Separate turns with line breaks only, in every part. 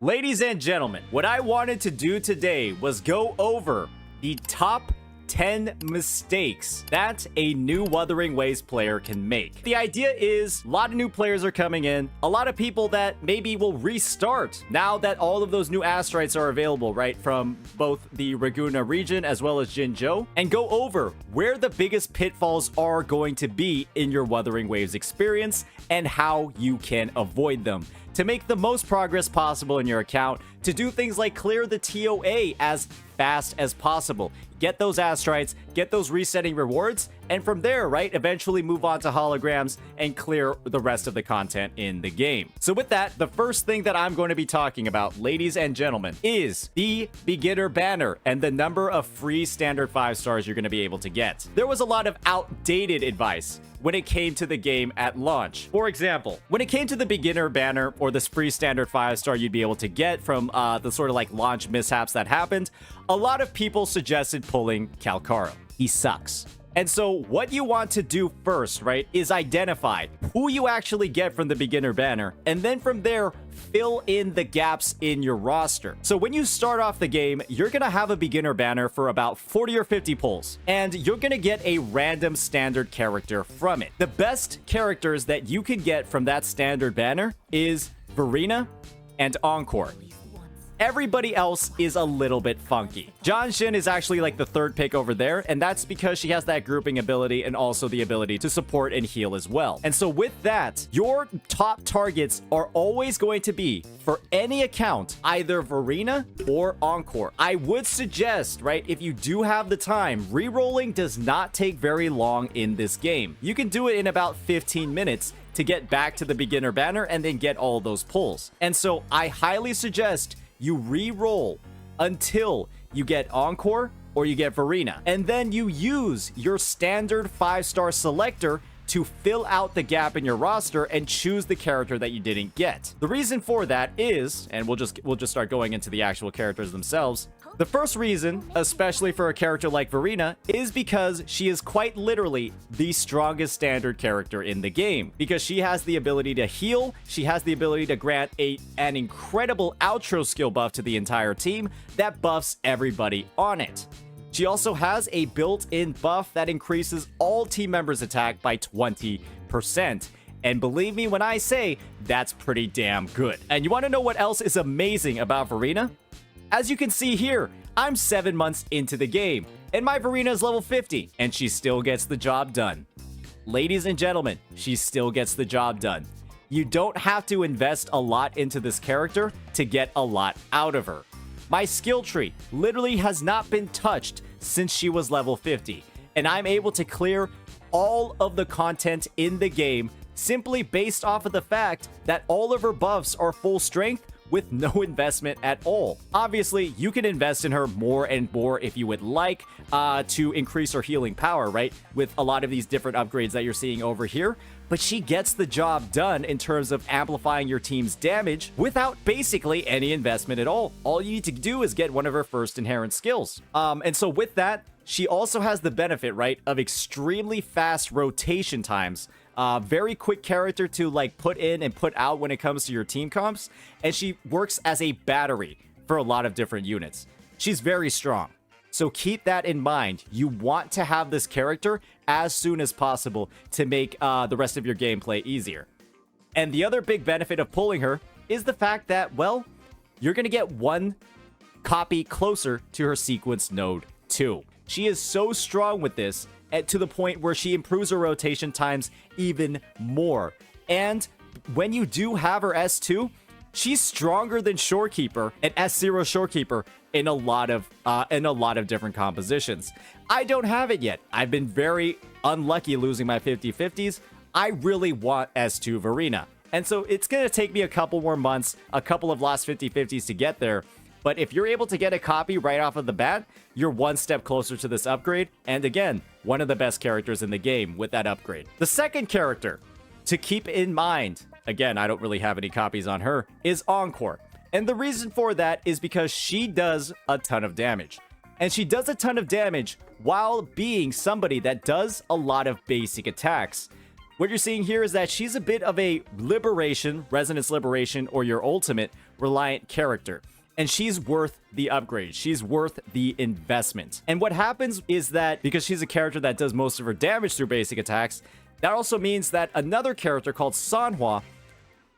Ladies and gentlemen, what I wanted to do today was go over the top 10 mistakes that a new Wuthering Waves player can make. The idea is a lot of new players are coming in, a lot of people that maybe will restart now that all of those new asteroids are available, right, from both the Raguna region as well as Jinzhou, and go over where the biggest pitfalls are going to be in your Wuthering Waves experience and how you can avoid them to make the most progress possible in your account, to do things like clear the TOA as fast as possible, get those asteroids, get those resetting rewards, and from there, right, eventually move on to holograms and clear the rest of the content in the game. So with that, the first thing that I'm going to be talking about, ladies and gentlemen, is the beginner banner and the number of free standard 5 stars you're going to be able to get. There was a lot of outdated advice when it came to the game at launch. For example, when it came to the beginner banner or this free standard 5 star you'd be able to get from the sort of like launch mishaps that happened, a lot of people suggested pulling Calcaro. He sucks. And so what you want to do first, right, is identify who you actually get from the beginner banner, and then from there, fill in the gaps in your roster. So when you start off the game, you're gonna have a beginner banner for about 40 or 50 pulls, and you're gonna get a random standard character from it. The best characters that you can get from that standard banner is Verena and Encore. Everybody else is a little bit funky. Jianshin is actually like the third pick over there, and that's because she has that grouping ability and also the ability to support and heal as well. And so with that, your top targets are always going to be, for any account, either Verena or Encore. I would suggest, right, if you do have the time, re-rolling does not take very long in this game. You can do it in about 15 minutes to get back to the beginner banner and then get all those pulls. And so I highly suggest you re-roll until you get Encore or you get Verena. And then you use your standard 5-star selector to fill out the gap in your roster and choose the character that you didn't get. The reason for that is, and we'll just start going into the actual characters themselves. The first reason, especially for a character like Verena, is because she is quite literally the strongest standard character in the game. Because she has the ability to heal, she has the ability to grant an incredible outro skill buff to the entire team that buffs everybody on it. She also has a built-in buff that increases all team members' attack by 20%. And believe me when I say, that's pretty damn good. And you want to know what else is amazing about Verena? As you can see here, I'm 7 months into the game, and my Verena is level 50, and she still gets the job done. Ladies and gentlemen, she still gets the job done. You don't have to invest a lot into this character to get a lot out of her. My skill tree literally has not been touched since she was level 50, and I'm able to clear all of the content in the game simply based off of the fact that all of her buffs are full strength with no investment at all. Obviously, you can invest in her more and more if you would like to increase her healing power, right? With a lot of these different upgrades that you're seeing over here. But she gets the job done in terms of amplifying your team's damage without basically any investment at all. All you need to do is get one of her first inherent skills. And so with that, she also has the benefit, right, of extremely fast rotation times. Very quick character to like put in and put out when it comes to your team comps, and she works as a battery for a lot of different units. She's very strong, so keep that in mind. You want to have this character as soon as possible to make the rest of your gameplay easier. And the other big benefit of pulling her is the fact that, well, you're gonna get one copy closer to her sequence node 2. She is so strong with this, to the point where she improves her rotation times even more. And when you do have her S2, she's stronger than Shorekeeper and S0 Shorekeeper in a lot of different compositions. I don't have it yet. I've been very unlucky losing my 50/50s. I really want S2 Verena. And so it's going to take me a couple more months, a couple of last 50/50s to get there. But if you're able to get a copy right off of the bat, you're one step closer to this upgrade. And again, one of the best characters in the game with that upgrade. The second character to keep in mind, again, I don't really have any copies on her, is Encore. And the reason for that is because she does a ton of damage. And she does a ton of damage while being somebody that does a lot of basic attacks. What you're seeing here is that she's a bit of a liberation, resonance liberation, or your ultimate, reliant character. And she's worth the upgrade. She's worth the investment. And what happens is that because she's a character that does most of her damage through basic attacks, that also means that another character called Sanhua,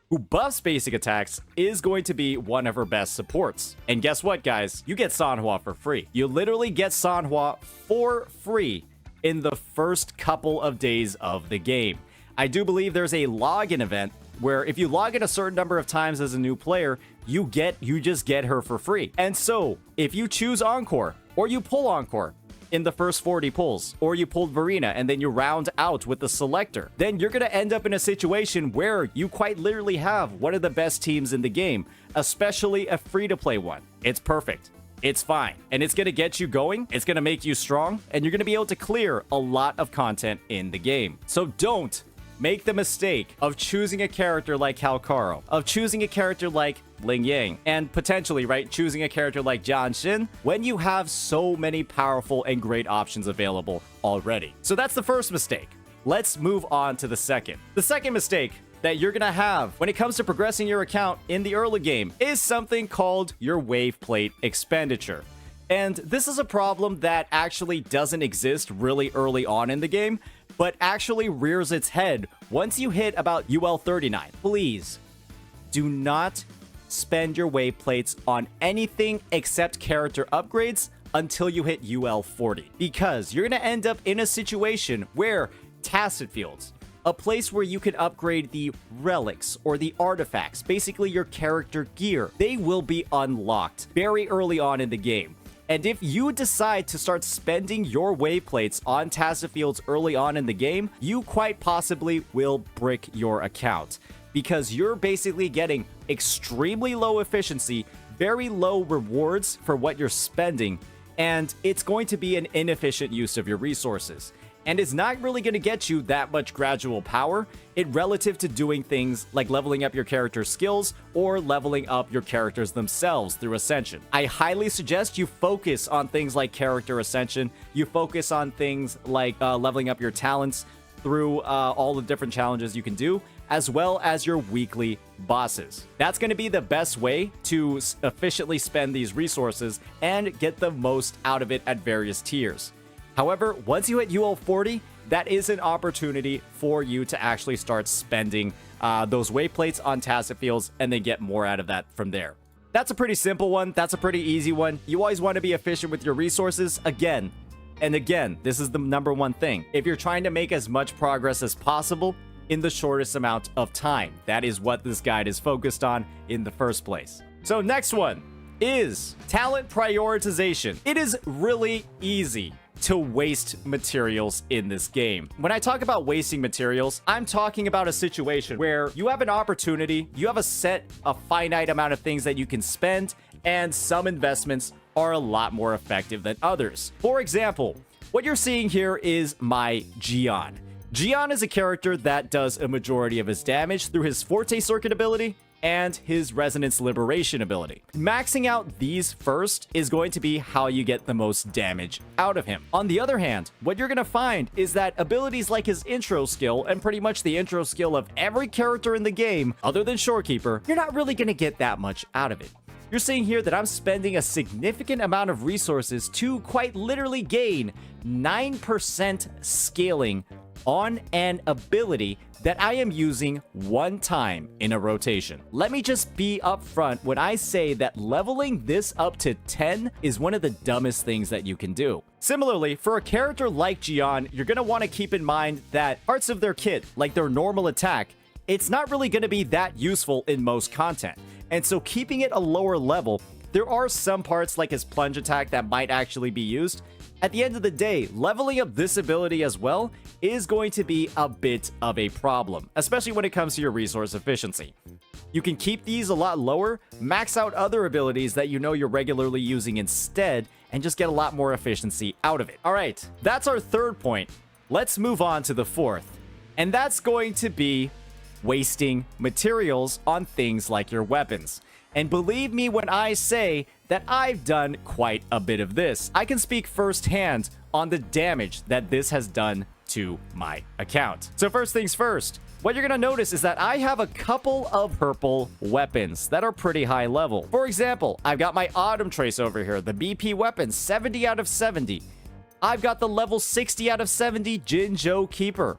who buffs basic attacks, is going to be one of her best supports. And guess what, guys? You get Sanhua for free. You literally get Sanhua for free in the first couple of days of the game. I do believe there's a login event where if you log in a certain number of times as a new player, you just get her for free. And so if you choose Encore, or you pull Encore in the first 40 pulls, or you pulled Verena and then you round out with the Selector, then you're going to end up in a situation where you quite literally have one of the best teams in the game, especially a free-to-play one. It's perfect. It's fine. And it's going to get you going. It's going to make you strong. And you're going to be able to clear a lot of content in the game. So don't make the mistake of choosing a character like Halcaro, of choosing a character like Ling Yang, and potentially, right, choosing a character like Jian Xin when you have so many powerful and great options available already. So that's the first mistake. Let's move on to the second. The second mistake that you're gonna have when it comes to progressing your account in the early game is something called your Waveplate expenditure. And this is a problem that actually doesn't exist really early on in the game, but actually rears its head once you hit about UL 39. Please do not spend your Waveplates on anything except character upgrades until you hit UL 40, because you're going to end up in a situation where Tacet Fields, a place where you can upgrade the relics or the artifacts, basically your character gear, they will be unlocked very early on in the game. And if you decide to start spending your Waveplates on Tacet Fields early on in the game, you quite possibly will brick your account, because you're basically getting extremely low efficiency, very low rewards for what you're spending, and it's going to be an inefficient use of your resources. And it's not really going to get you that much gradual power relative to doing things like leveling up your character's skills or leveling up your characters themselves through Ascension. I highly suggest you focus on things like character Ascension. You focus on things like leveling up your talents through all the different challenges you can do, as well as your weekly bosses. That's going to be the best way to efficiently spend these resources and get the most out of it at various tiers. However, once you hit UL 40, that is an opportunity for you to actually start spending those Waveplates on Tacet Fields and then get more out of that from there. That's a pretty simple one. That's a pretty easy one. You always want to be efficient with your resources. Again, and again, this is the number one thing. If you're trying to make as much progress as possible in the shortest amount of time, that is what this guide is focused on in the first place. So next one is talent prioritization. It is really easy to waste materials in this game. When I talk about wasting materials, I'm talking about a situation where you have an opportunity, you have a finite amount of things that you can spend, and some investments are a lot more effective than others. For example, what you're seeing here is my Jian. Jian is a character that does a majority of his damage through his Forte Circuit ability and his Resonance Liberation ability. Maxing out these first is going to be how you get the most damage out of him. On the other hand, what you're going to find is that abilities like his intro skill, and pretty much the intro skill of every character in the game, other than Shorekeeper, you're not really going to get that much out of it. You're seeing here that I'm spending a significant amount of resources to quite literally gain 9% scaling on an ability that I am using one time in a rotation. Let me just be upfront when I say that leveling this up to 10 is one of the dumbest things that you can do. Similarly, for a character like Jian, you're going to want to keep in mind that parts of their kit, like their normal attack, it's not really going to be that useful in most content. And so keeping it a lower level, there are some parts like his plunge attack that might actually be used. At the end of the day, leveling up this ability as well is going to be a bit of a problem, especially when it comes to your resource efficiency. You can keep these a lot lower, max out other abilities that you know you're regularly using instead, and just get a lot more efficiency out of it. All right, that's our third point. Let's move on to the fourth, and that's going to be wasting materials on things like your weapons. And believe me when I say that I've done quite a bit of this. I can speak firsthand on the damage that this has done to my account. So first things first, what you're going to notice is that I have a couple of purple weapons that are pretty high level. For example, I've got my Autumn Trace over here, the BP weapon, 70 out of 70. I've got the level 60 out of 70 Jinzhou Keeper.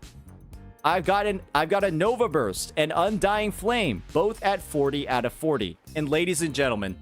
I've got a Nova Burst and Undying Flame, both at 40 out of 40. And ladies and gentlemen,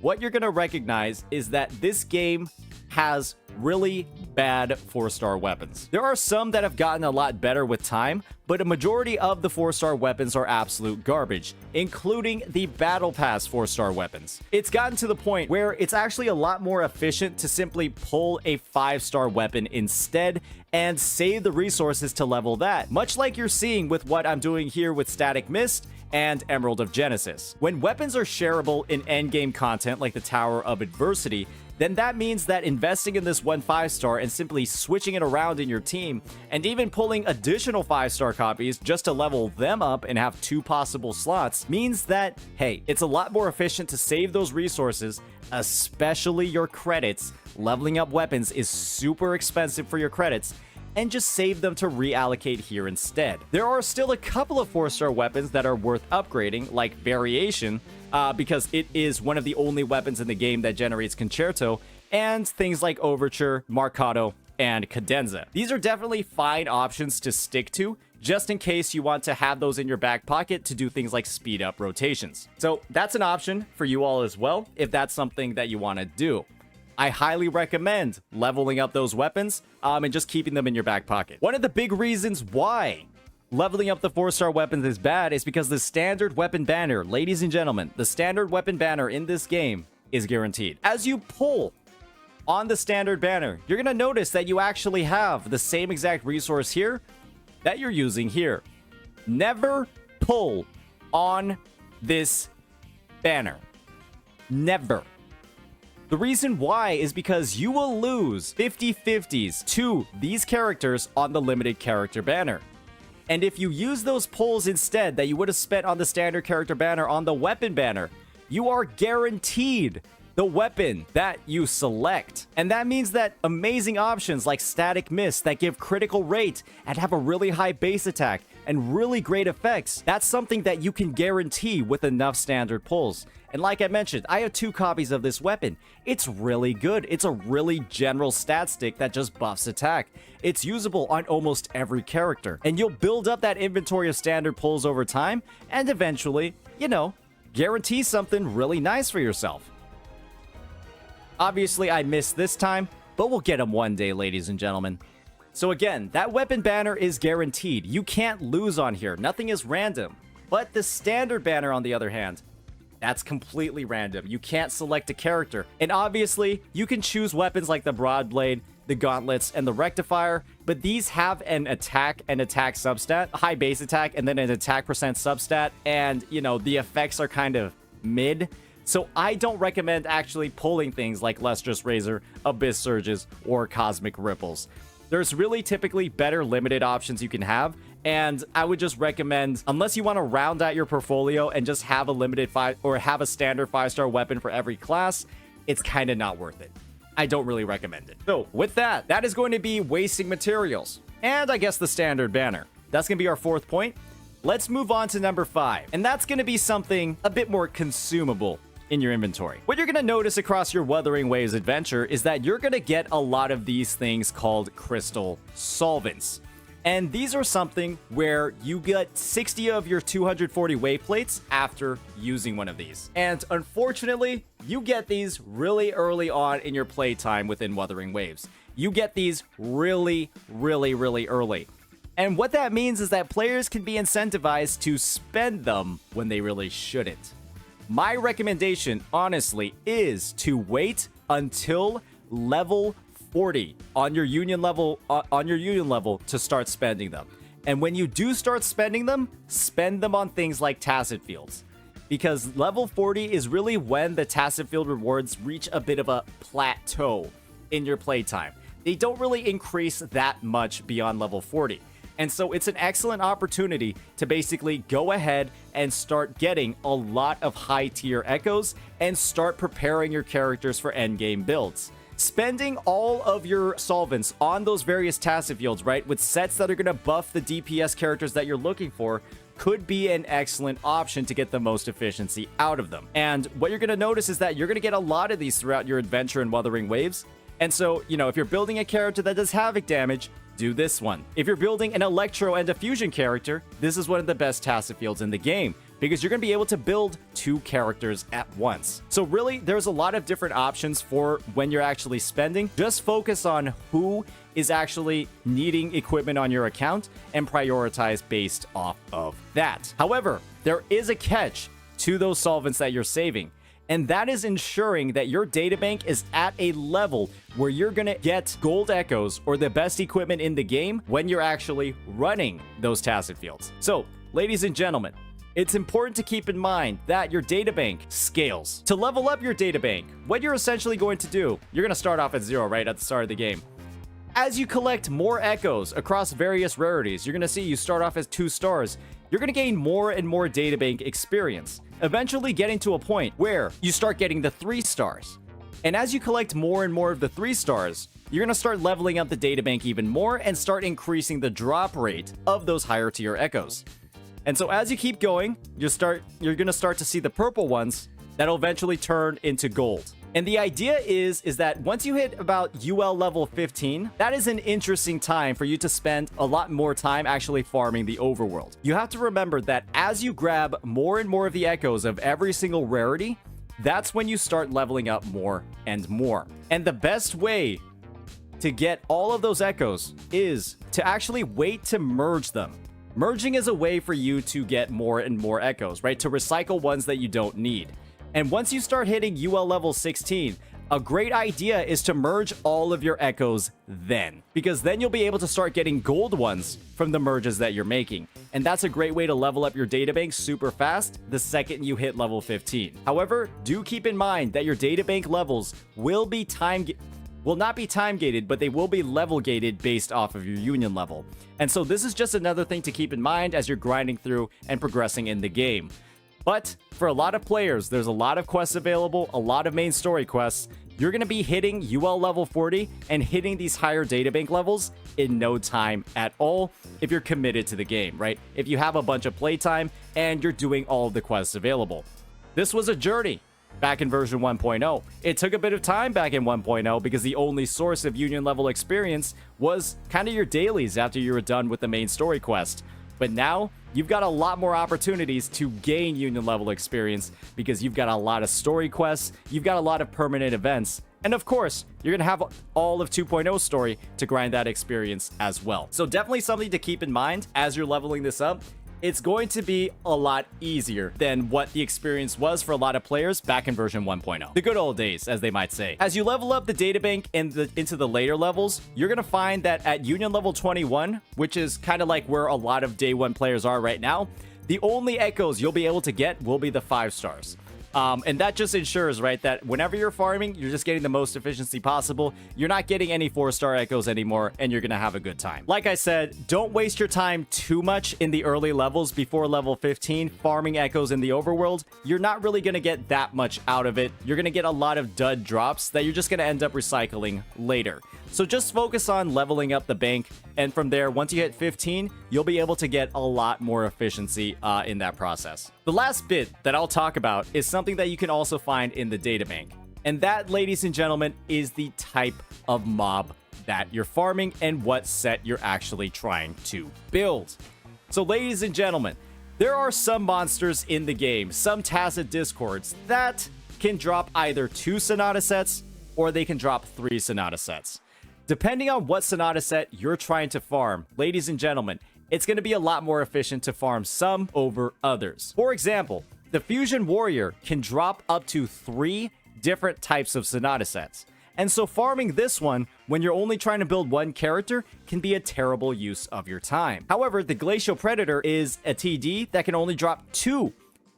what you're going to recognize is that this game has really bad 4-star weapons. There are some that have gotten a lot better with time, but a majority of the 4-star weapons are absolute garbage, including the Battle Pass 4-star weapons. It's gotten to the point where it's actually a lot more efficient to simply pull a 5-star weapon instead and save the resources to level that, much like you're seeing with what I'm doing here with Static Mist and Emerald of Genesis. When weapons are shareable in endgame content like the Tower of Adversity, then that means that investing in this one 5-star and simply switching it around in your team, and even pulling additional 5-star copies just to level them up and have 2 possible slots, means that, hey, it's a lot more efficient to save those resources, especially your credits. Leveling up weapons is super expensive for your credits, and just save them to reallocate here instead. There are still a couple of 4-star weapons that are worth upgrading, like Variation, because it is one of the only weapons in the game that generates Concerto, and things like Overture, Marcato, and Cadenza. These are definitely fine options to stick to, just in case you want to have those in your back pocket to do things like speed up rotations. So that's an option for you all as well, if that's something that you want to do. I highly recommend leveling up those weapons and just keeping them in your back pocket. One of the big reasons why leveling up the 4-star weapons is bad is because the standard weapon banner, ladies and gentlemen, the standard weapon banner in this game is guaranteed. As you pull on the standard banner, you're going to notice that you actually have the same exact resource here that you're using here. Never pull on this banner. Never. The reason why is because you will lose 50/50s to these characters on the limited character banner. And if you use those pulls instead that you would have spent on the standard character banner on the weapon banner, you are guaranteed the weapon that you select. And that means that amazing options like Static Mist that give critical rate and have a really high base attack and really great effects, that's something that you can guarantee with enough standard pulls. And like I mentioned, I have 2 copies of this weapon. It's really good. It's a really general stat stick that just buffs attack. It's usable on almost every character. And you'll build up that inventory of standard pulls over time and eventually, you know, guarantee something really nice for yourself. Obviously, I missed this time, but we'll get them one day, ladies and gentlemen. So again, that weapon banner is guaranteed. You can't lose on here. Nothing is random. But the standard banner, on the other hand, that's completely random. You can't select a character. And obviously, you can choose weapons like the Broadblade, the Gauntlets, and the Rectifier, but these have an attack and attack substat, a high base attack, and then an attack percent substat, and, you know, the effects are kind of mid. So I don't recommend actually pulling things like Lustrous Razor, Abyss Surges, or Cosmic Ripples. There's really typically better limited options you can have, and I would just recommend, unless you want to round out your portfolio and just have a limited 5 or have a standard 5-star weapon for every class, it's kind of not worth it. I don't really recommend it. So with that, that is going to be wasting materials, and I guess the standard banner. That's going to be our 4th point. Let's move on to number 5, and that's going to be something a bit more consumable in your inventory. What you're going to notice across your Wuthering Waves adventure is that you're going to get a lot of these things called crystal solvents. And these are something where you get 60 of your 240 Waveplates after using one of these. And unfortunately, you get these really early on in your playtime within Wuthering Waves. You get these really early. And what that means is that players can be incentivized to spend them when they really shouldn't. My recommendation, honestly, is to wait until level 40 on your union level to start spending them. And when you do start spending them, spend them on things like Tacit Fields. Because level 40 is really when the Tacit Field rewards reach a bit of a plateau in your playtime. They don't really increase that much beyond level 40. And so it's an excellent opportunity to basically go ahead and start getting a lot of high tier echoes and start preparing your characters for endgame builds. spending all of your solvents on those various tacit fields, right, with sets that are going to buff the DPS characters that you're looking for, could be an excellent option to get the most efficiency out of them. And what you're going to notice is that you're going to get a lot of these throughout your adventure in Wuthering Waves. And so, you know, if you're building a character that does havoc damage, do this one. If you're building an electro and a fusion character, this is one of the best tacit fields in the game, because you're going to be able to build 2 characters at once. So really, there's a lot of different options for when you're actually spending. Just focus on who is actually needing equipment on your account and prioritize based off of that. However, there is a catch to those solvents that you're saving, and that is ensuring that your databank is at a level where you're gonna get gold echoes or the best equipment in the game when you're actually running those tacit fields. So, ladies and gentlemen, it's important to keep in mind that your databank scales. To level up your databank, what you're essentially going to do, you're gonna start off at 0 right at the start of the game. As you collect more echoes across various rarities, you're gonna see you start off as 2 stars. You're gonna gain more and more databank experience, eventually getting to a point where you start getting the 3 stars. And as you collect more and more of the 3 stars, you're gonna start leveling up the databank even more and start increasing the drop rate of those higher tier echoes. And so as you keep going, you're gonna start to see the purple ones that'll eventually turn into gold. And the idea is that once you hit about UL level 15, that is an interesting time for you to spend a lot more time actually farming the overworld. You have to remember that as you grab more and more of the echoes of every single rarity, that's when you start leveling up more and more. And the best way to get all of those echoes is to actually wait to merge them. Merging is a way for you to get more and more echoes, right? To recycle ones that you don't need. And once you start hitting UL level 16, a great idea is to merge all of your echoes then, because then you'll be able to start getting gold ones from the merges that you're making. And that's a great way to level up your databank super fast the second you hit level 15. However, do keep in mind that your databank levels will not be time gated, but they will be level gated based off of your union level. And so this is just another thing to keep in mind as you're grinding through and progressing in the game. But for a lot of players, there's a lot of quests available, a lot of main story quests. You're going to be hitting UL level 40 and hitting these higher databank levels in no time at all if you're committed to the game, right? If you have a bunch of playtime and you're doing all of the quests available. This was a journey back in version 1.0. It took a bit of time back in 1.0 because the only source of union level experience was kind of your dailies after you were done with the main story quest. But now, you've got a lot more opportunities to gain union level experience because you've got a lot of story quests, you've got a lot of permanent events, and of course, you're going to have all of 2.0 story to grind that experience as well. So definitely something to keep in mind as you're leveling this up. It's going to be a lot easier than what the experience was for a lot of players back in version 1.0. The good old days, as they might say. As you level up the databank into the later levels, you're going to find that at Union level 21, which is kind of like where a lot of day 1 players are right now, the only echoes you'll be able to get will be the 5 stars. And that just ensures, right, that whenever you're farming, you're just getting the most efficiency possible. You're not getting any 4-star echoes anymore, and you're going to have a good time. Like I said, don't waste your time too much in the early levels before level 15, farming echoes in the overworld. You're not really going to get that much out of it. You're going to get a lot of dud drops that you're just going to end up recycling later. So just focus on leveling up the bank, and from there, once you hit 15, you'll be able to get a lot more efficiency in that process. The last bit that I'll talk about is something that you can also find in the databank. And that, ladies and gentlemen, is the type of mob that you're farming and what set you're actually trying to build. So ladies and gentlemen, there are some monsters in the game, some tacit discords, that can drop either 2 Sonata sets or they can drop 3 Sonata sets. Depending on what Sonata set you're trying to farm, ladies and gentlemen, it's going to be a lot more efficient to farm some over others. For example, the Fusion Warrior can drop up to 3 different types of Sonata sets. And so farming this one, when you're only trying to build 1 character, can be a terrible use of your time. However, the Glacial Predator is a TD that can only drop 2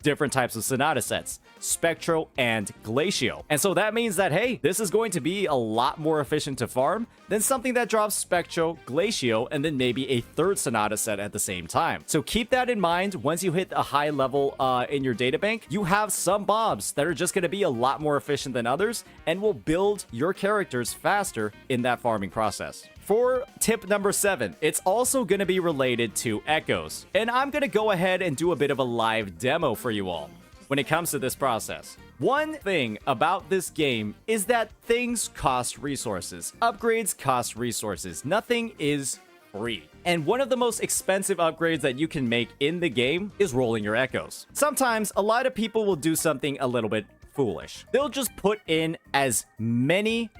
different types of Sonata sets, Spectro and Glacio. And so that means that, hey, this is going to be a lot more efficient to farm than something that drops Spectro, Glacio, and then maybe a third Sonata set at the same time. So keep that in mind. Once you hit a high level in your databank, you have some mobs that are just going to be a lot more efficient than others and will build your characters faster in that farming process. For tip number 7, it's also going to be related to echoes. And I'm going to go ahead and do a bit of a live demo for you all when it comes to this process. One thing about this game is that things cost resources. Upgrades cost resources. Nothing is free. And one of the most expensive upgrades that you can make in the game is rolling your echoes. Sometimes a lot of people will do something a little bit foolish. They'll just put in as many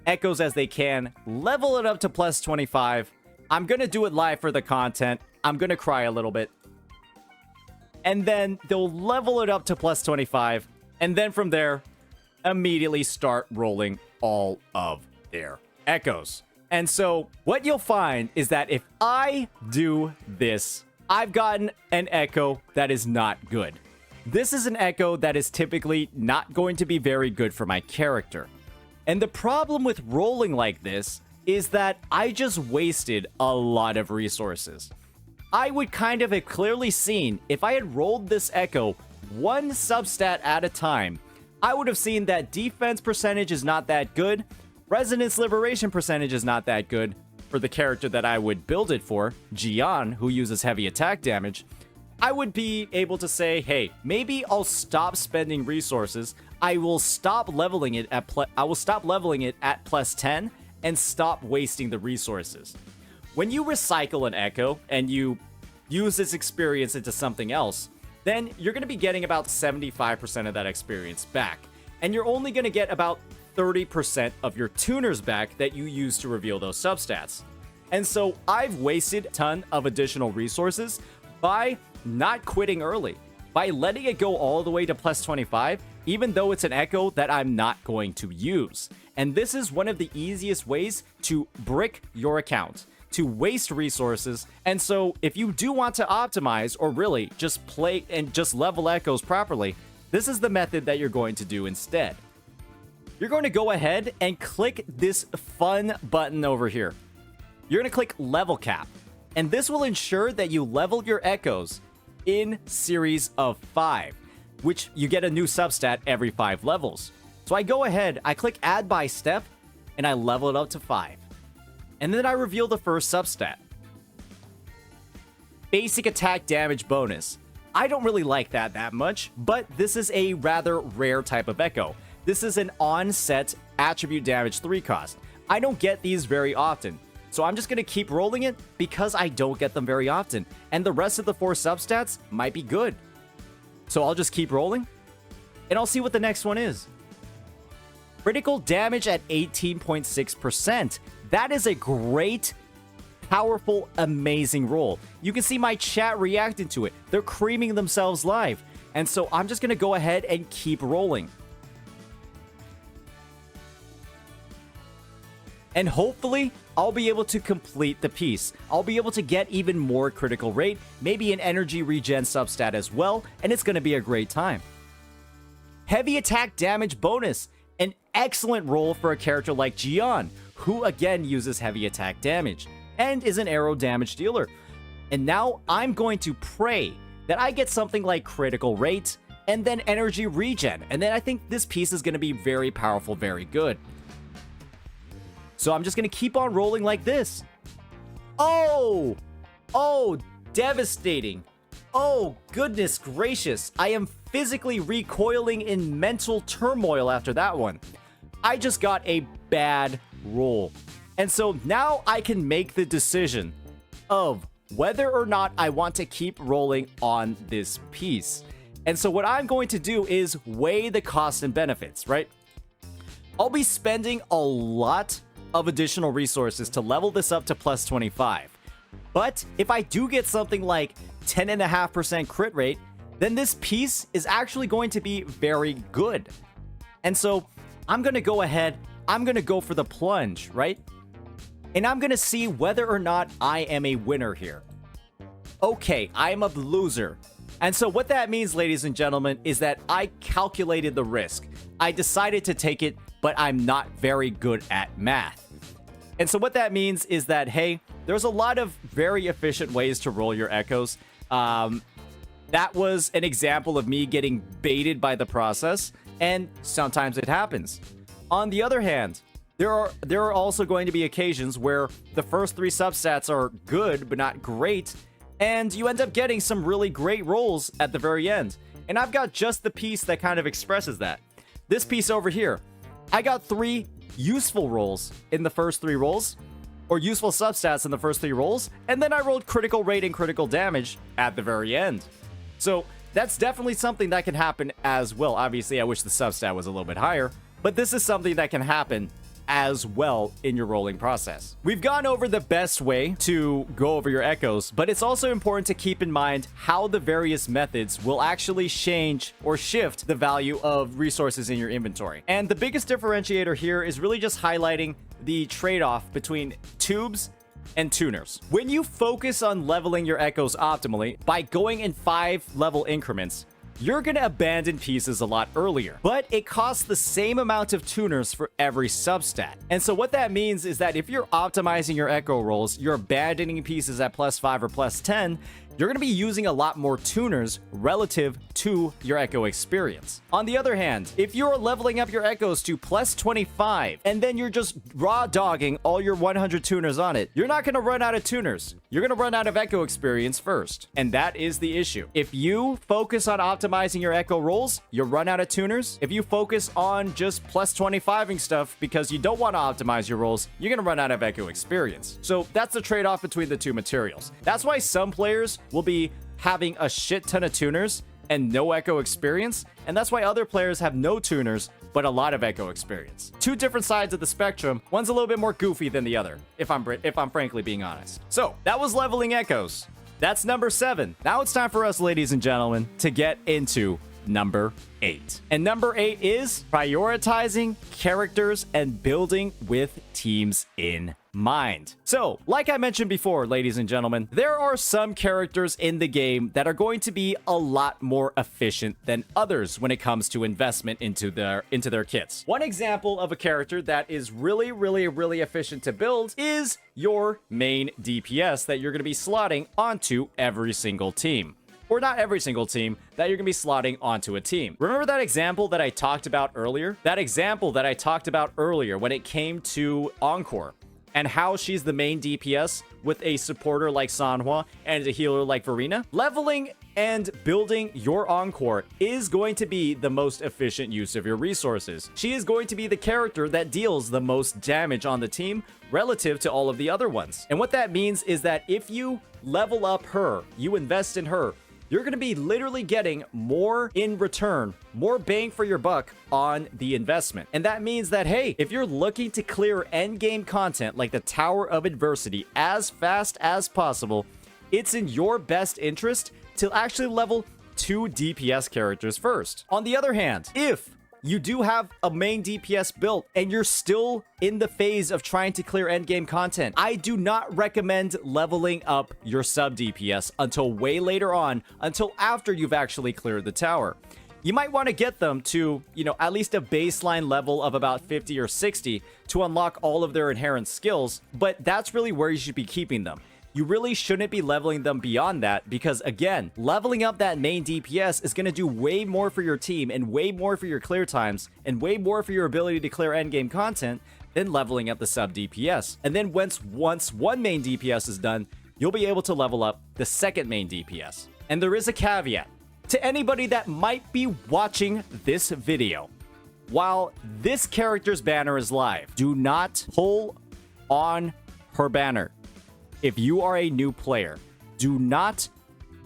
echoes as they can, level it up to plus 25. I'm gonna do it live for the content. I'm gonna cry a little bit. And then they'll level it up to plus 25. And then from there, immediately start rolling all of their echoes. And so what you'll find is that if I do this, I've gotten an echo that is not good. This is an echo that is typically not going to be very good for my character. And the problem with rolling like this is that I just wasted a lot of resources. I would kind of have clearly seen if I had rolled this echo one substat at a time, I would have seen that defense percentage is not that good, resonance liberation percentage is not that good for the character that I would build it for, Gian, who uses heavy attack damage. I would be able to say, hey, maybe I'll stop spending resources. I will stop leveling it at plus 10 and stop wasting the resources. When you recycle an echo and you use its experience into something else, then you're going to be getting about 75% of that experience back. And you're only going to get about 30% of your tuners back that you use to reveal those substats. And so I've wasted a ton of additional resources by not quitting early, by letting it go all the way to plus 25, even though it's an echo that I'm not going to use. And this is one of the easiest ways to brick your account, to waste resources. And so if you do want to optimize or really just play and just level echoes properly, this is the method that you're going to do instead. You're going to go ahead and click this fun button over here. You're going to click level cap, and this will ensure that you level your echoes in series of 5, which you get a new substat every 5 levels. So I go ahead, I click add by step, and I level it up to 5. And then I reveal the first substat. Basic attack damage bonus. I don't really like that much, but this is a rather rare type of echo. This is an on-set attribute damage 3 cost. I don't get these very often. So I'm just going to keep rolling it because I don't get them very often. And the rest of the 4 substats might be good. So I'll just keep rolling. And I'll see what the next one is. Critical damage at 18.6%. That is a great, powerful, amazing roll. You can see my chat reacting to it. They're creaming themselves live. And so I'm just going to go ahead and keep rolling. And hopefully, I'll be able to complete the piece. I'll be able to get even more critical rate, maybe an energy regen substat as well, and it's going to be a great time. Heavy attack damage bonus. An excellent roll for a character like Gian, who again uses heavy attack damage and is an arrow damage dealer. And now I'm going to pray that I get something like critical rate and then energy regen. And then I think this piece is going to be very powerful, very good. So I'm just going to keep on rolling like this. Oh, devastating. Oh, goodness gracious. I am physically recoiling in mental turmoil after that one. I just got a bad roll. And so now I can make the decision of whether or not I want to keep rolling on this piece. And so what I'm going to do is weigh the costs and benefits, right? I'll be spending a lot of additional resources to level this up to plus 25. But if I do get something like 10.5% crit rate, then this piece is actually going to be very good. And so I'm going to go ahead, I'm going to go for the plunge, right? And I'm going to see whether or not I am a winner here. Okay, I'm a loser. And so what that means, ladies and gentlemen, is that I calculated the risk. I decided to take it, but I'm not very good at math. And so what that means is that, hey, there's a lot of very efficient ways to roll your echoes. That was an example of me getting baited by the process, and sometimes it happens. On the other hand, there are also going to be occasions where the first 3 substats are good but not great, and you end up getting some really great rolls at the very end. And I've got just the piece that kind of expresses that. This piece over here, I got 3 useful rolls in the first 3 rolls, or useful substats in the first 3 rolls, and then I rolled critical rate and critical damage at the very end. So that's definitely something that can happen as well. Obviously, I wish the substat was a little bit higher, but this is something that can happen as well in your rolling process. We've gone over the best way to go over your echoes, but it's also important to keep in mind how the various methods will actually change or shift the value of resources in your inventory. And the biggest differentiator here is really just highlighting the trade-off between tubes and tuners. When you focus on leveling your echoes optimally by going in 5 level increments, you're gonna abandon pieces a lot earlier, but it costs the same amount of tuners for every substat. And so what that means is that if you're optimizing your echo rolls, you're abandoning pieces at +5 or +10, you're going to be using a lot more tuners relative to your echo experience. On the other hand, if you're leveling up your echoes to +25 and then you're just raw dogging all your 100 tuners on it, you're not going to run out of tuners. You're going to run out of echo experience first. And that is the issue. If you focus on optimizing your echo rolls, you'll run out of tuners. If you focus on just +25ing stuff because you don't want to optimize your rolls, you're going to run out of echo experience. So that's the trade-off between the 2 materials. That's why some players will be having a shit ton of tuners and no echo experience, and that's why other players have no tuners but a lot of echo experience. 2 different sides of the spectrum. One's a little bit more goofy than the other, if I'm frankly being honest. So that was leveling echoes. That's number 7. Now it's time for us, ladies and gentlemen, to get into number 8. And number 8 is prioritizing characters and building with teams in mind. So, like I mentioned before, ladies and gentlemen, there are some characters in the game that are going to be a lot more efficient than others when it comes to investment into their kits. One example of a character that is really efficient to build is your main DPS that you're going to be slotting onto every single team. Or not every single team, that you're going to be slotting onto a team. Remember that example that I talked about earlier? That example that I talked about earlier when it came to Encore and how she's the main DPS with a supporter like Sanhua and a healer like Verena? Leveling and building your Encore is going to be the most efficient use of your resources. She is going to be the character that deals the most damage on the team relative to all of the other ones. And what that means is that if you level up her, you invest in her, you're going to be literally getting more in return, more bang for your buck on the investment. And that means that, hey, if you're looking to clear endgame content like the Tower of Adversity as fast as possible, it's in your best interest to actually level 2 DPS characters first. On the other hand, if you do have a main DPS built and you're still in the phase of trying to clear endgame content, I do not recommend leveling up your sub DPS until way later on, until after you've actually cleared the tower. You might want to get them to, at least a baseline level of about 50 or 60 to unlock all of their inherent skills, but that's really where you should be keeping them. You really shouldn't be leveling them beyond that because, again, leveling up that main DPS is going to do way more for your team and way more for your clear times and way more for your ability to clear endgame content than leveling up the sub DPS. And then once one main DPS is done, you'll be able to level up the second main DPS. And there is a caveat to anybody that might be watching this video. While this character's banner is live, do not pull on her banner. If you are a new player, do not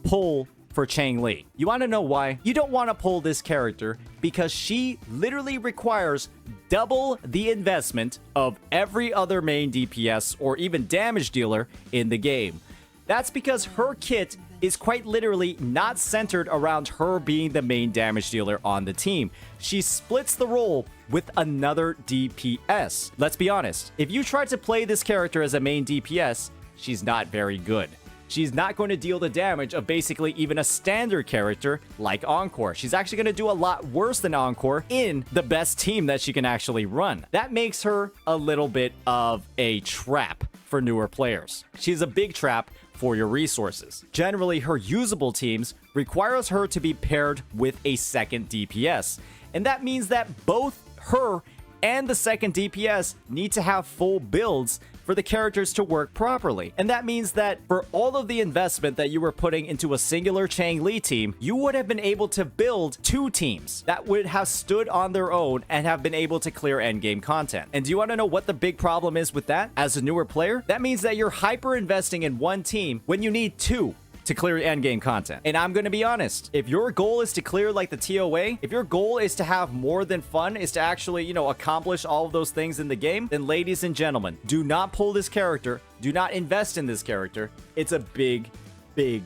pull for Chang Li. You want to know why? You don't want to pull this character because she literally requires double the investment of every other main DPS or even damage dealer in the game. That's because her kit is quite literally not centered around her being the main damage dealer on the team. She splits the role with another DPS. Let's be honest, if you try to play this character as a main DPS, she's not very good. she's not going to deal the damage of basically even a standard character like Encore. She's actually going to do a lot worse than Encore in the best team that she can actually run. That makes her a little bit of a trap for newer players. She's a big trap for your resources. Generally, her usable teams requires her to be paired with a second DPS. And that means that both her and the second DPS need to have full builds for the characters to work properly. And that means that for all of the investment that you were putting into a singular Chang-Li team, you would have been able to build 2 teams that would have stood on their own and have been able to clear endgame content. And do you want to know what the big problem is with that as a newer player? That means that you're hyper investing in one team when you need 2 to clear endgame content. And I'm going to be honest, if your goal is to clear like the TOA, if your goal is to have more than fun, is to actually, accomplish all of those things in the game, then ladies and gentlemen, do not pull this character. Do not invest in this character. It's a big, big,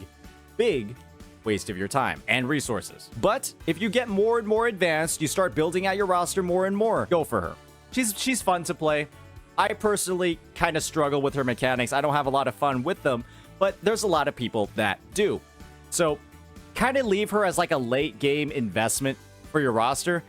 big waste of your time and resources. But if you get more and more advanced, you start building out your roster more and more, go for her. She's fun to play. I personally kind of struggle with her mechanics. I don't have a lot of fun with them, but there's a lot of people that do. So kind of leave her as like a late game investment for your roster.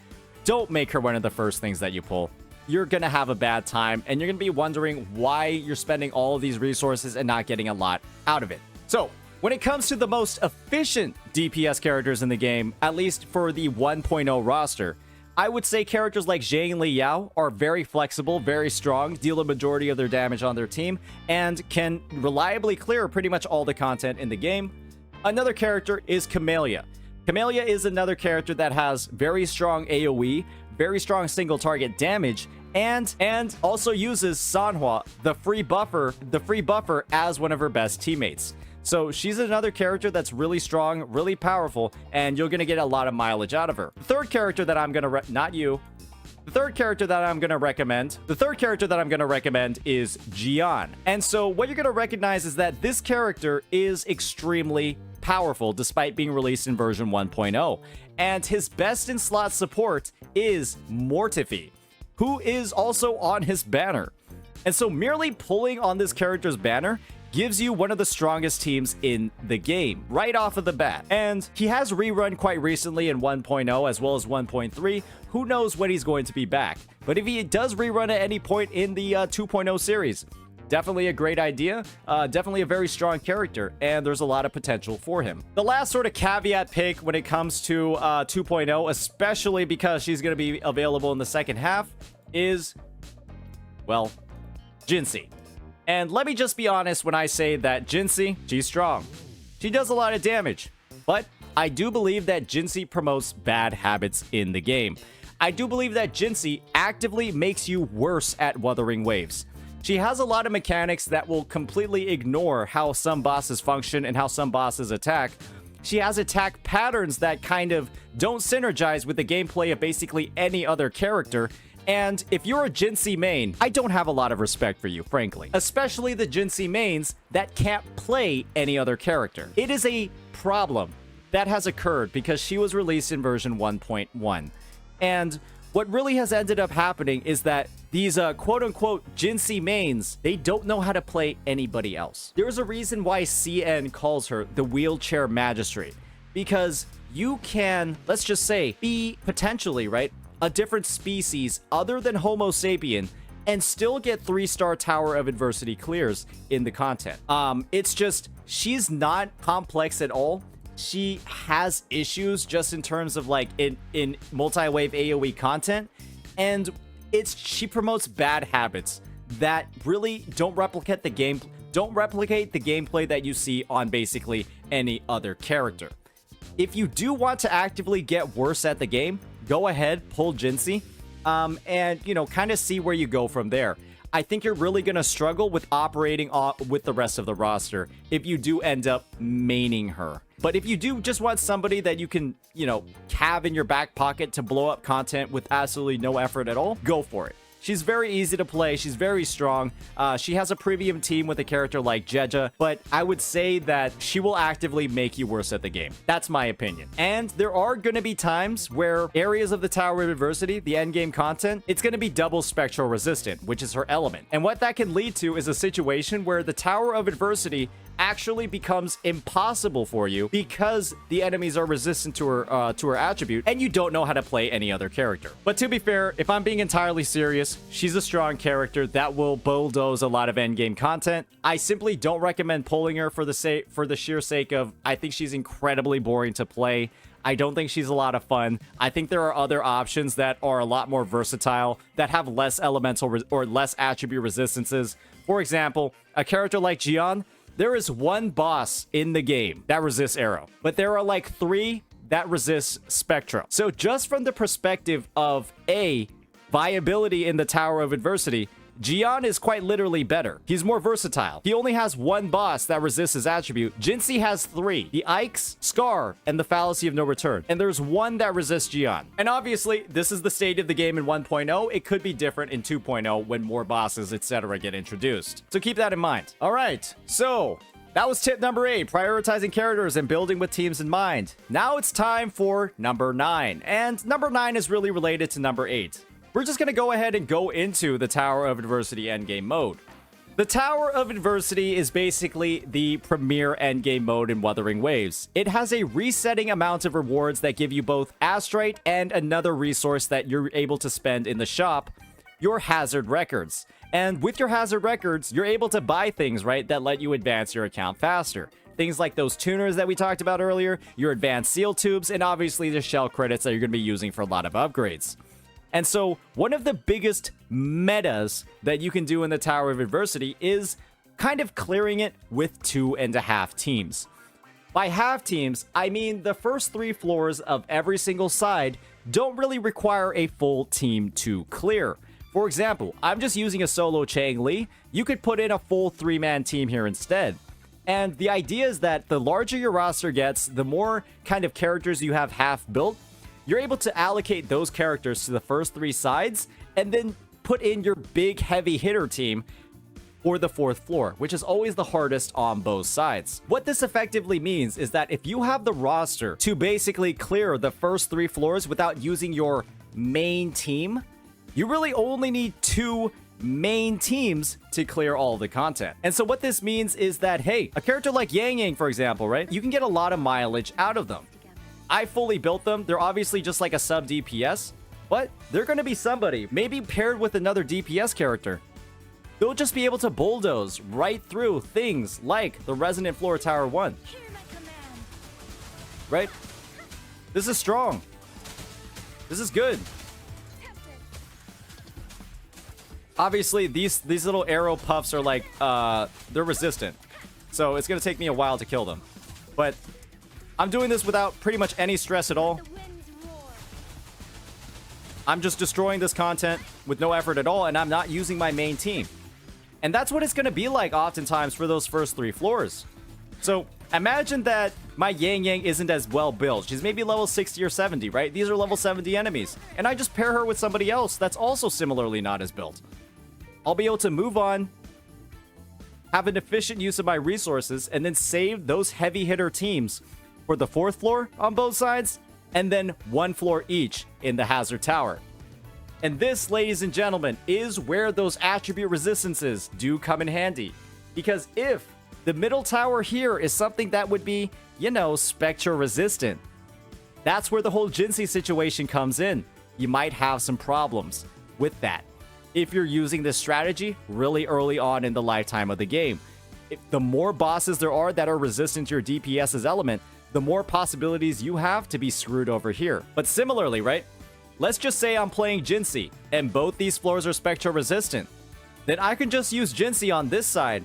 Don't make her one of the first things that you pull. You're going to have a bad time, and you're going to be wondering why you're spending all of these resources and not getting a lot out of it. So when it comes to the most efficient DPS characters in the game, at least for the 1.0 roster, I would say characters like Zhang Li Yao are very flexible, very strong, deal a majority of their damage on their team, and can reliably clear pretty much all the content in the game. Another character is Camellia. Camellia is another character that has very strong AoE, very strong single target damage, and also uses Sanhua, the free buffer as one of her best teammates. So she's another character that's really strong, really powerful, and you're going to get a lot of mileage out of her. The third character that I'm going to The third character that I'm going to recommend is Jian. And so what you're going to recognize is that this character is extremely powerful despite being released in version 1.0. And his best in slot support is Mortifi, who is also on his banner. And so merely pulling on this character's banner gives you one of the strongest teams in the game right off of the bat. And he has rerun quite recently in 1.0 as well as 1.3. Who knows when he's going to be back? But if he does rerun at any point in the 2.0 series, definitely a great idea. Definitely a very strong character, and there's a lot of potential for him. The last sort of caveat pick when it comes to 2.0, especially because she's going to be available in the second half, is, well, Jinxie. And let me just be honest when I say that Jinxie, she's strong. She does a lot of damage. But I do believe that Jinxie promotes bad habits in the game. I do believe that Jinxie actively makes you worse at Wuthering Waves. She has a lot of mechanics that will completely ignore how some bosses function and how some bosses attack. She has attack patterns that kind of don't synergize with the gameplay of basically any other character. And if you're a Jinxie main, I don't have a lot of respect for you, frankly. Especially the Jinxie mains that can't play any other character. It is a problem that has occurred because she was released in version 1.1. And what really has ended up happening is that these quote-unquote Jinxie mains, they don't know how to play anybody else. There's a reason why CN calls her the wheelchair magistrate. Because you can, let's just say, be potentially, right, a different species other than Homo sapien and still get 3-star Tower of Adversity clears in the content. It's just, she's not complex at all. She has issues just in terms of like in multi-wave AoE content, and she promotes bad habits that really don't replicate the gameplay that you see on basically any other character. If you do want to actively get worse at the game, go ahead, pull Jinxie, and, kind of see where you go from there. I think you're really going to struggle with operating with the rest of the roster if you do end up maining her. But if you do just want somebody that you can, have in your back pocket to blow up content with absolutely no effort at all, go for it. She's very easy to play. She's very strong. She has a premium team with a character like Jeja, but I would say that she will actively make you worse at the game. That's my opinion. And there are going to be times where areas of the Tower of Adversity, the endgame content, it's going to be double spectral resistant, which is her element. And what that can lead to is a situation where the Tower of Adversity actually becomes impossible for you because the enemies are resistant to her attribute, and you don't know how to play any other character. But to be fair, if I'm being entirely serious, she's a strong character that will bulldoze a lot of endgame content. I simply don't recommend pulling her for the sheer sake of I think she's incredibly boring to play. I don't think she's a lot of fun. I think there are other options that are a lot more versatile, that have less elemental or less attribute resistances. For example, a character like Jian, there is one boss in the game that resists arrow, but there are like 3 that resist Spectra. So just from the perspective of viability in the Tower of Adversity, Jian is quite literally better. He's more versatile. He only has 1 boss that resists his attribute. Jinxie has 3. The Ikes, Scar, and the Fallacy of No Return. And there's 1 that resists Jian. And obviously, this is the state of the game in 1.0. It could be different in 2.0 when more bosses, etc. get introduced. So keep that in mind. All right, so that was tip number 8, prioritizing characters and building with teams in mind. Now it's time for number 9. And number 9 is really related to number 8. We're just going to go ahead and go into the Tower of Adversity endgame mode. The Tower of Adversity is basically the premier endgame mode in Wuthering Waves. It has a resetting amount of rewards that give you both Astrite and another resource that you're able to spend in the shop, your Hazard Records. And with your Hazard Records, you're able to buy things, right, that let you advance your account faster. Things like those tuners that we talked about earlier, your advanced seal tubes, and obviously the shell credits that you're going to be using for a lot of upgrades. And so one of the biggest metas that you can do in the Tower of Adversity is kind of clearing it with 2.5 teams. By half teams, I mean the first 3 floors of every single side don't really require a full team to clear. For example, I'm just using a solo Chang Li. You could put in a full 3-man team here instead. And the idea is that the larger your roster gets, the more kind of characters you have half built, you're able to allocate those characters to the first 3 sides and then put in your big heavy hitter team for the 4th floor, which is always the hardest on both sides. What this effectively means is that if you have the roster to basically clear the first 3 floors without using your main team, you really only need 2 main teams to clear all the content. And so what this means is that, hey, a character like Yang Yang, for example, right? You can get a lot of mileage out of them. I fully built them. They're obviously just like a sub DPS, but they're going to be somebody, maybe paired with another DPS character. They'll just be able to bulldoze right through things like the Resonant Floor Tower 1. Right? This is strong. This is good. Obviously, these little arrow puffs are like, they're resistant. So it's going to take me a while to kill them. But I'm doing this without pretty much any stress at all. I'm just destroying this content with no effort at all, and I'm not using my main team. And that's what it's going to be like oftentimes for those first 3 floors. So imagine that my Yang Yang isn't as well built. She's maybe level 60 or 70, right? These are level 70 enemies. And I just pair her with somebody else that's also similarly not as built. I'll be able to move on, have an efficient use of my resources, and then save those heavy hitter teams for the 4th floor on both sides, and then 1 floor each in the Hazard Tower. And this, ladies and gentlemen, is where those attribute resistances do come in handy. Because if the middle tower here is something that would be, you know, Spectra resistant, that's where the whole Jinxie situation comes in. You might have some problems with that if you're using this strategy really early on in the lifetime of the game. The more bosses there are that are resistant to your DPS's element, the more possibilities you have to be screwed over here. But similarly, right? Let's just say I'm playing Jinxie, and both these floors are Spectra resistant. Then I can just use Jinxie on this side,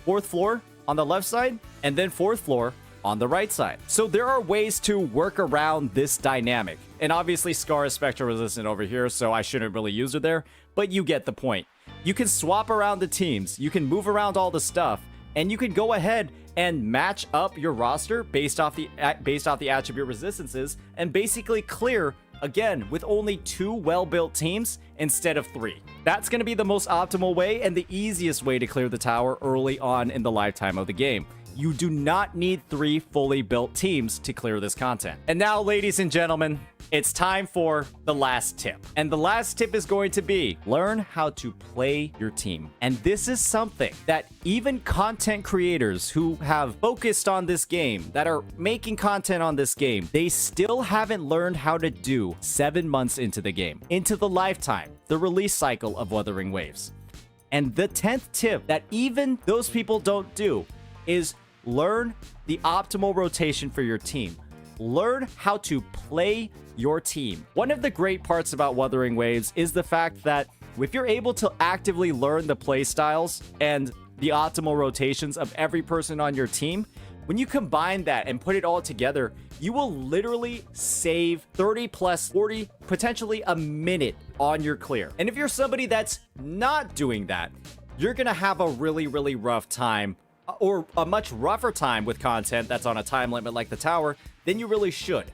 4th floor on the left side, and then 4th floor on the right side. So there are ways to work around this dynamic. And obviously Scar is Spectra resistant over here, so I shouldn't really use her there, but you get the point. You can swap around the teams, you can move around all the stuff, and you can go ahead and match up your roster based off the attribute resistances and basically clear, again, with only 2 well-built teams instead of 3. That's going to be the most optimal way and the easiest way to clear the tower early on in the lifetime of the game. You do not need 3 fully built teams to clear this content. And now, ladies and gentlemen, it's time for the last tip. And the last tip is going to be learn how to play your team. And this is something that even content creators who have focused on this game, that are making content on this game, they still haven't learned how to do 7 months into the game, into the lifetime, the release cycle of Wuthering Waves. And the 10th tip that even those people don't do is learn the optimal rotation for your team. Learn how to play your team. One of the great parts about Wuthering Waves is the fact that if you're able to actively learn the play styles and the optimal rotations of every person on your team, when you combine that and put it all together, you will literally save 30 plus 40, potentially a minute on your clear. And if you're somebody that's not doing that, you're gonna have a really, really rough time, or a much rougher time with content that's on a time limit like the tower than you really should.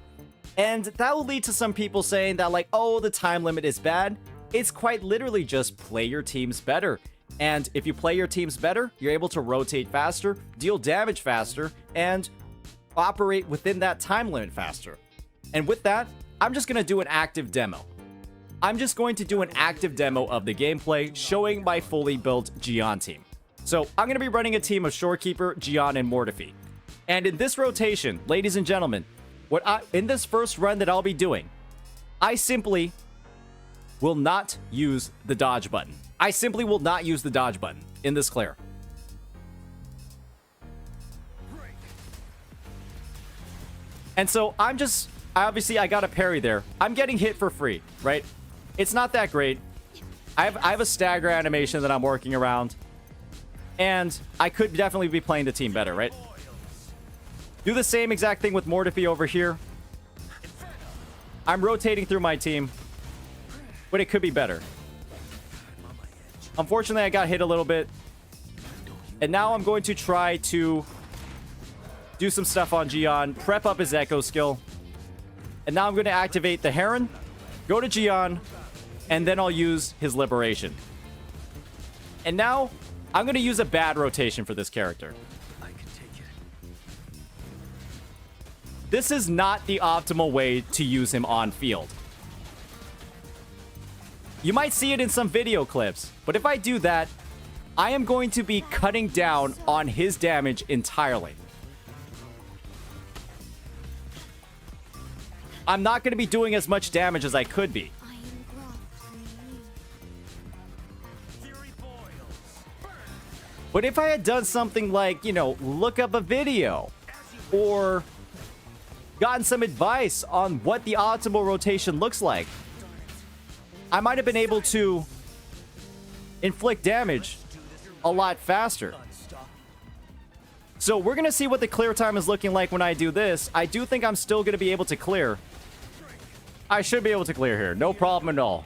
And that will lead to some people saying that, like, oh, the time limit is bad. It's quite literally just play your teams better. And if you play your teams better, you're able to rotate faster, deal damage faster, and operate within that time limit faster. And with that, I'm just going to do an active demo. I'm just going to do an active demo of the gameplay showing my fully built Gian team. So I'm going to be running a team of Shorekeeper, Gian, and Mortifi. And in this rotation, ladies and gentlemen, in this first run that I'll be doing, I simply will not use the dodge button. I simply will not use the dodge button in this clear. And so obviously I got a parry there. I'm getting hit for free, right? It's not that great. I have a stagger animation that I'm working around. And I could definitely be playing the team better, right? Do the same exact thing with Mortifi over here. I'm rotating through my team, but it could be better. Unfortunately, I got hit a little bit. And now I'm going to try to do some stuff on Gian, prep up his Echo skill. And now I'm going to activate the Heron, go to Gian, and then I'll use his Liberation. And now I'm going to use a bad rotation for this character. This is not the optimal way to use him on field. You might see it in some video clips, but if I do that, I am going to be cutting down on his damage entirely. I'm not going to be doing as much damage as I could be. But if I had done something like, you know, look up a video or gotten some advice on what the optimal rotation looks like, I might have been able to inflict damage a lot faster. So we're going to see what the clear time is looking like when I do this. I do think I'm still going to be able to clear. I should be able to clear here. No problem at all.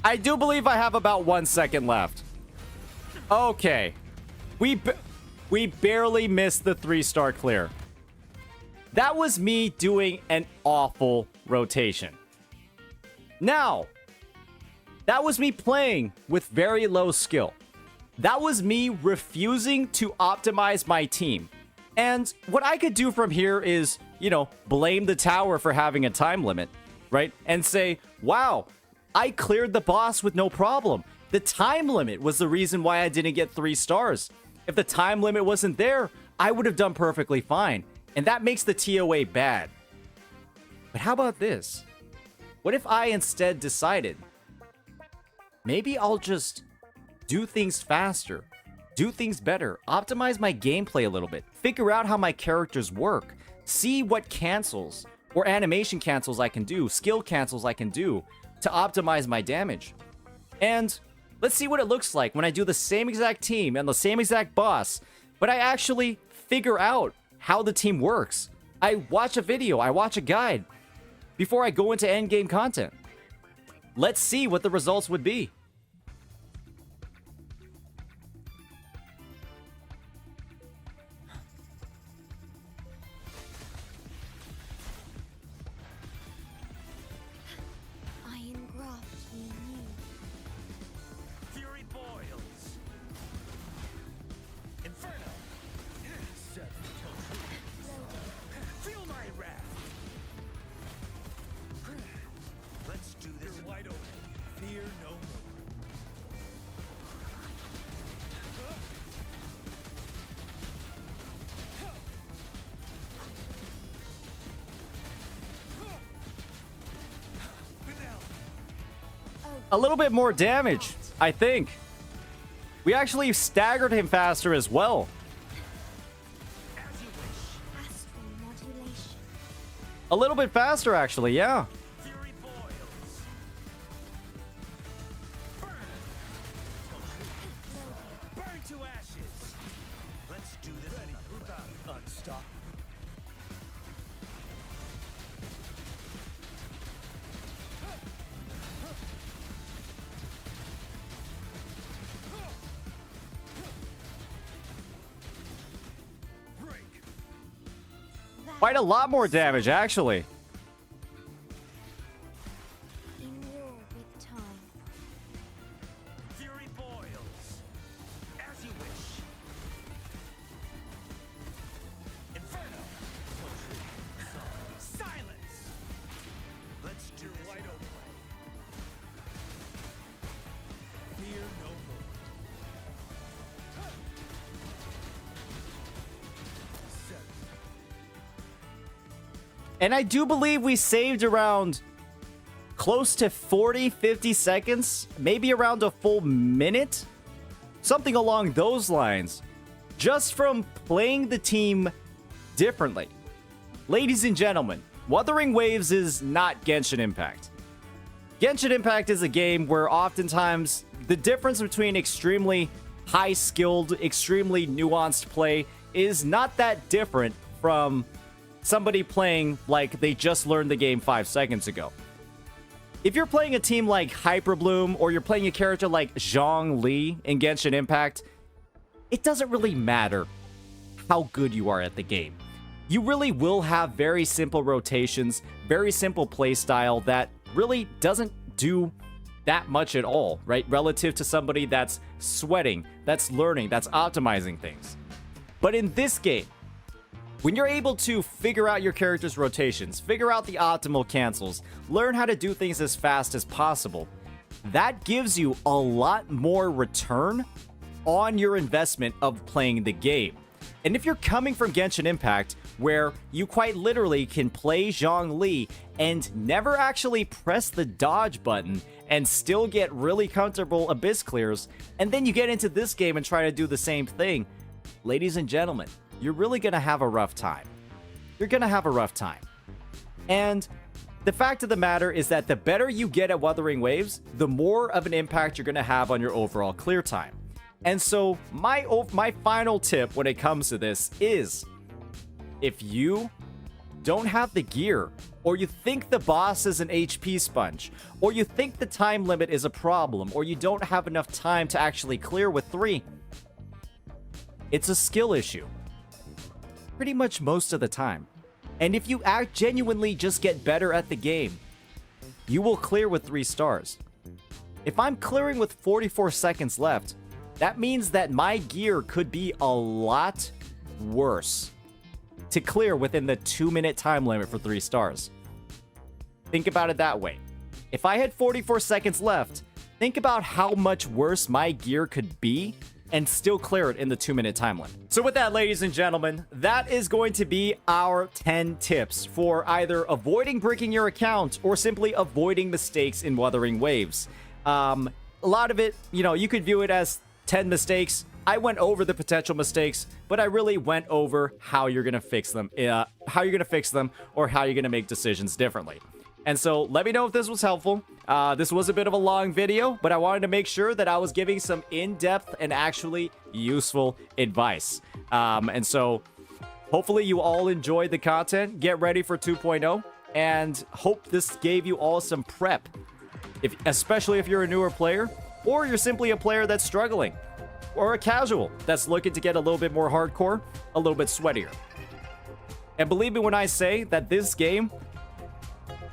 I do believe I have about 1 second left. Okay. We barely missed the 3-star clear. That was me doing an awful rotation. Now, that was me playing with very low skill. That was me refusing to optimize my team. And what I could do from here is, you know, blame the tower for having a time limit, right? And say, wow, I cleared the boss with no problem. The time limit was the reason why I didn't get 3 stars. If the time limit wasn't there, I would have done perfectly fine. And that makes the TOA bad. But how about this? What if I instead decided, maybe I'll just do things faster, do things better, optimize my gameplay a little bit, figure out how my characters work, see what cancels or animation cancels I can do, skill cancels I can do to optimize my damage. And let's see what it looks like when I do the same exact team and the same exact boss, but I actually figure out how the team works. I watch a video, I watch a guide before I go into endgame content. Let's see what the results would be. a little bit more damage, I think. We actually staggered him faster as well. A little bit faster, actually, yeah. Quite a lot more damage, actually. And I do believe we saved around close to 40-50 seconds, maybe around a full minute, something along those lines, just from playing the team differently. Ladies and gentlemen, Wuthering Waves is not Genshin Impact. Genshin Impact is a game where oftentimes the difference between extremely high-skilled, extremely nuanced play is not that different from somebody playing like they just learned the game 5 seconds ago. If you're playing a team like Hyperbloom, or you're playing a character like Zhongli in Genshin Impact, it doesn't really matter how good you are at the game. You really will have very simple rotations, very simple playstyle that really doesn't do that much at all, right? Relative to somebody that's sweating, that's learning, that's optimizing things. But in this game, when you're able to figure out your character's rotations, figure out the optimal cancels, learn how to do things as fast as possible, that gives you a lot more return on your investment of playing the game. And if you're coming from Genshin Impact, where you quite literally can play Zhongli and never actually press the dodge button and still get really comfortable abyss clears, and then you get into this game and try to do the same thing, ladies and gentlemen, you're really going to have a rough time. You're going to have a rough time. And the fact of the matter is that the better you get at Wuthering Waves, the more of an impact you're going to have on your overall clear time. And so my final tip when it comes to this is, if you don't have the gear, or you think the boss is an HP sponge, or you think the time limit is a problem, or you don't have enough time to actually clear with 3, it's a skill issue. Pretty much most of the time. And if you genuinely just get better at the game, you will clear with 3 stars. If I'm clearing with 44 seconds left, that means that my gear could be a lot worse to clear within the 2-minute time limit for 3 stars. Think about it that way. If I had 44 seconds left, think about how much worse my gear could be and still clear it in the 2-minute time limit. So with that, ladies and gentlemen, that is going to be our 10 tips for either avoiding breaking your account or simply avoiding mistakes in Wuthering Waves. A lot of it, you could view it as 10 mistakes. I went over the potential mistakes, but I really went over how you're gonna fix them, or how you're gonna make decisions differently. And so let me know if this was helpful. This was a bit of a long video, but I wanted to make sure that I was giving some in-depth and actually useful advice. And so hopefully you all enjoyed the content. Get ready for 2.0, and hope this gave you all some prep, especially if you're a newer player, or you're simply a player that's struggling, or a casual that's looking to get a little bit more hardcore, a little bit sweatier. And believe me when I say that this game,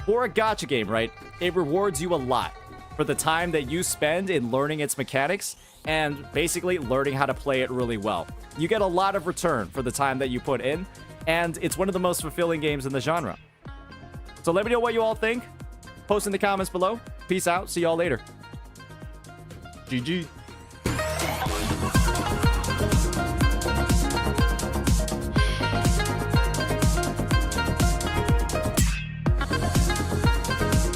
for a gacha game, right, it rewards you a lot for the time that you spend in learning its mechanics and basically learning how to play it really well. You get a lot of return for the time that you put in, and it's one of the most fulfilling games in the genre. So let me know what you all think. Post in the comments below. Peace out. See y'all later. GG.